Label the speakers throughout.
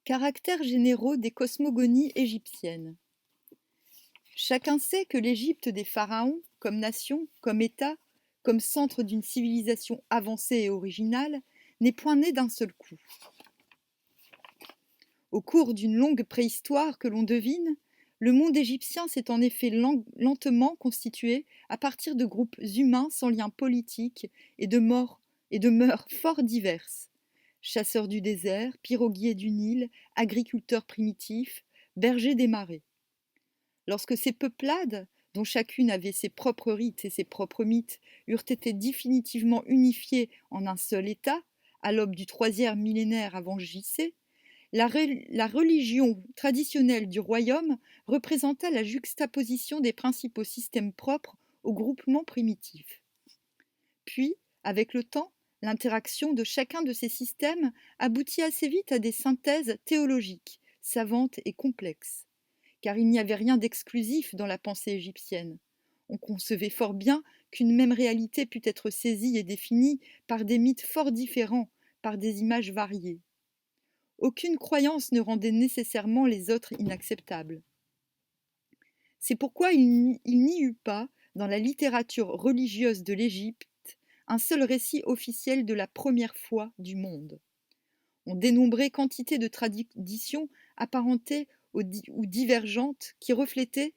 Speaker 1: Caractères généraux des cosmogonies égyptiennes. Chacun sait que l'Égypte des pharaons, comme nation, comme État, comme centre d'une civilisation avancée et originale, n'est point née d'un seul coup. Au cours d'une longue préhistoire que l'on devine, le monde égyptien s'est en effet lentement constitué à partir de groupes humains sans lien politique et de mœurs fort diverses. Chasseurs du désert, piroguiers du Nil, agriculteurs primitifs, bergers des marais. Lorsque ces peuplades, dont chacune avait ses propres rites et ses propres mythes, eurent été définitivement unifiées en un seul État, à l'aube du troisième millénaire avant JC, la religion traditionnelle du royaume représenta la juxtaposition des principaux systèmes propres aux groupements primitifs. Puis, avec le temps, l'interaction de chacun de ces systèmes aboutit assez vite à des synthèses théologiques, savantes et complexes. Car il n'y avait rien d'exclusif dans la pensée égyptienne. On concevait fort bien qu'une même réalité pût être saisie et définie par des mythes fort différents, par des images variées. Aucune croyance ne rendait nécessairement les autres inacceptables. C'est pourquoi il n'y eut pas, dans la littérature religieuse de l'Égypte, un seul récit officiel de la première foi du monde. On dénombrait quantité de traditions apparentées ou divergentes qui reflétaient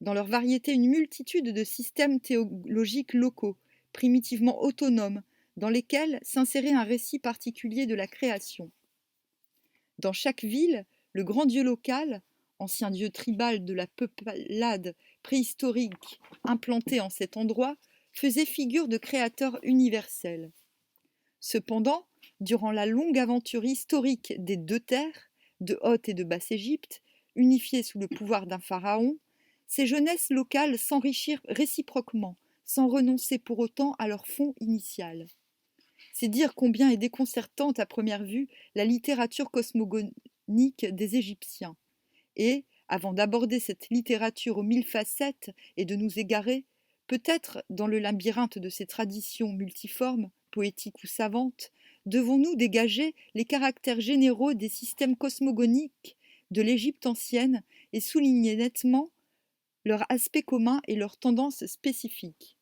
Speaker 1: dans leur variété une multitude de systèmes théologiques locaux, primitivement autonomes, dans lesquels s'insérait un récit particulier de la création. Dans chaque ville, le grand dieu local, ancien dieu tribal de la peuplade préhistorique implantée en cet endroit, faisait figure de créateur universel. Cependant, durant la longue aventure historique des deux terres, de Haute et de Basse-Égypte, unifiées sous le pouvoir d'un pharaon, ces jeunesses locales s'enrichirent réciproquement, sans renoncer pour autant à leur fond initial. C'est dire combien est déconcertante à première vue la littérature cosmogonique des Égyptiens. Et, avant d'aborder cette littérature aux mille facettes et de nous égarer, peut-être dans le labyrinthe de ces traditions multiformes, poétiques ou savantes, devons-nous dégager les caractères généraux des systèmes cosmogoniques de l'Égypte ancienne et souligner nettement leur aspect commun et leurs tendances spécifiques.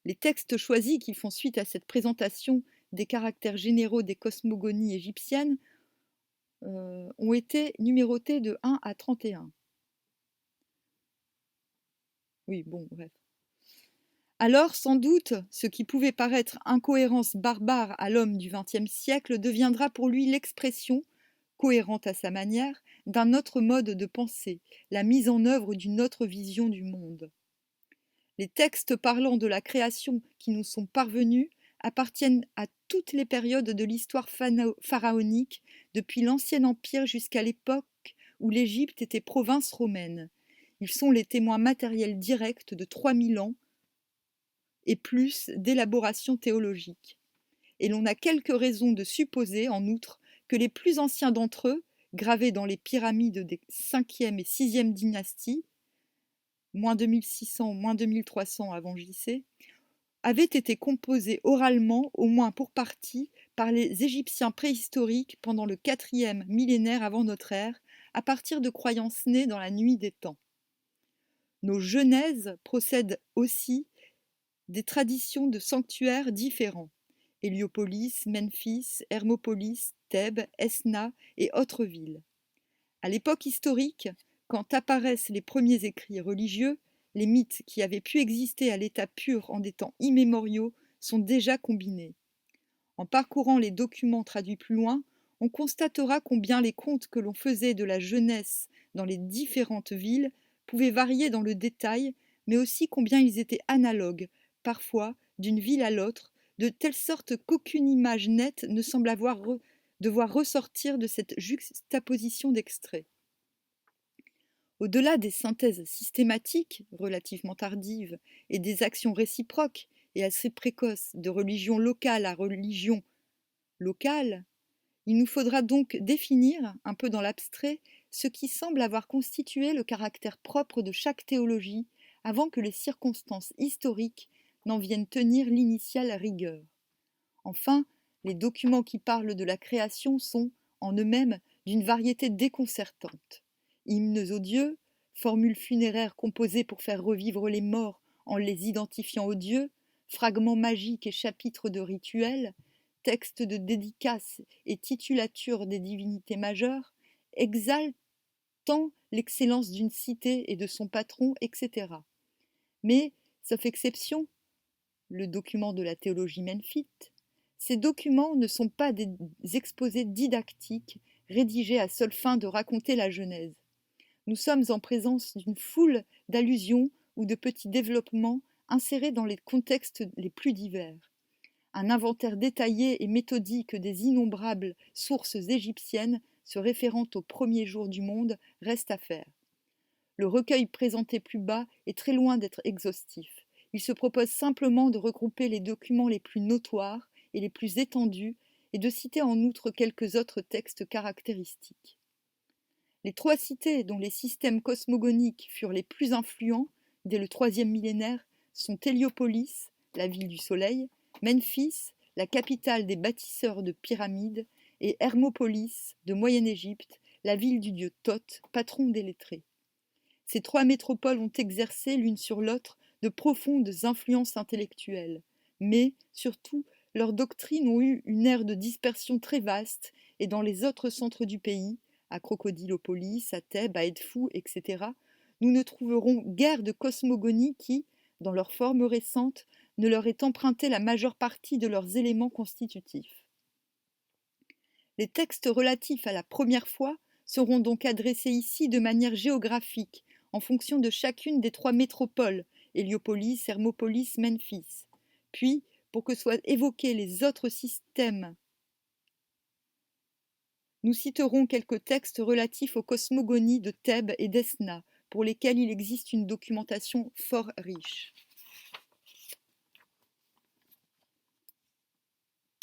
Speaker 1: Les textes choisis qui font suite à cette présentation des caractères généraux des cosmogonies égyptiennes ont été numérotés de 1 à 31. Oui, bon, bref. Alors, sans doute, ce qui pouvait paraître incohérence barbare à l'homme du XXe siècle deviendra pour lui l'expression, cohérente à sa manière, d'un autre mode de pensée, la mise en œuvre d'une autre vision du monde. Les textes parlant de la création qui nous sont parvenus appartiennent à toutes les périodes de l'histoire pharaonique, depuis l'Ancien Empire jusqu'à l'époque où l'Égypte était province romaine. Ils sont les témoins matériels directs de 3000 ans et plus d'élaboration théologique. Et l'on a quelques raisons de supposer, en outre, que les plus anciens d'entre eux, gravés dans les pyramides des 5e et 6e dynasties, moins 2600, moins 2300 avant JC, avaient été composés oralement, au moins pour partie, par les Égyptiens préhistoriques pendant le 4e millénaire avant notre ère, à partir de croyances nées dans la nuit des temps. Nos genèses procèdent aussi des traditions de sanctuaires différents, Héliopolis, Memphis, Hermopolis, Thèbes, Esna et autres villes. À l'époque historique, quand apparaissent les premiers écrits religieux, les mythes qui avaient pu exister à l'état pur en des temps immémoriaux sont déjà combinés. En parcourant les documents traduits plus loin, on constatera combien les contes que l'on faisait de la jeunesse dans les différentes villes pouvaient varier dans le détail, mais aussi combien ils étaient analogues, parfois, d'une ville à l'autre, de telle sorte qu'aucune image nette ne semble devoir ressortir de cette juxtaposition d'extraits. Au-delà des synthèses systématiques, relativement tardives, et des actions réciproques et assez précoces de religion locale à religion locale, il nous faudra donc définir, un peu dans l'abstrait, ce qui semble avoir constitué le caractère propre de chaque théologie avant que les circonstances historiques n'en viennent tenir l'initiale rigueur. Enfin, les documents qui parlent de la création sont, en eux-mêmes d'une variété déconcertante. Hymnes aux dieux, formules funéraires composées pour faire revivre les morts en les identifiant aux dieux, fragments magiques et chapitres de rituels, textes de dédicaces et titulatures des divinités majeures, exaltent tant l'excellence d'une cité et de son patron, etc. Mais, sauf exception, le document de la théologie memphite, ces documents ne sont pas des exposés didactiques rédigés à seule fin de raconter la Genèse. Nous sommes en présence d'une foule d'allusions ou de petits développements insérés dans les contextes les plus divers. Un inventaire détaillé et méthodique des innombrables sources égyptiennes se référant aux premiers jours du monde reste à faire. Le recueil présenté plus bas est très loin d'être exhaustif. Il se propose simplement de regrouper les documents les plus notoires et les plus étendus et de citer en outre quelques autres textes caractéristiques. Les trois cités dont les systèmes cosmogoniques furent les plus influents dès le troisième millénaire sont Héliopolis, la ville du soleil, Memphis, la capitale des bâtisseurs de pyramides, et Hermopolis, de Moyenne-Égypte, la ville du dieu Thoth, patron des lettrés. Ces trois métropoles ont exercé l'une sur l'autre de profondes influences intellectuelles, mais, surtout, leurs doctrines ont eu une aire de dispersion très vaste, et dans les autres centres du pays, à Crocodilopolis, à Thèbes, à Edfou, etc., nous ne trouverons guère de cosmogonie qui, dans leur forme récente, ne leur ait emprunté la majeure partie de leurs éléments constitutifs. Les textes relatifs à la première fois seront donc adressés ici de manière géographique, en fonction de chacune des trois métropoles, Héliopolis, Hermopolis, Memphis. Puis, pour que soient évoqués les autres systèmes, nous citerons quelques textes relatifs aux cosmogonies de Thèbes et d'Esna, pour lesquels il existe une documentation fort riche.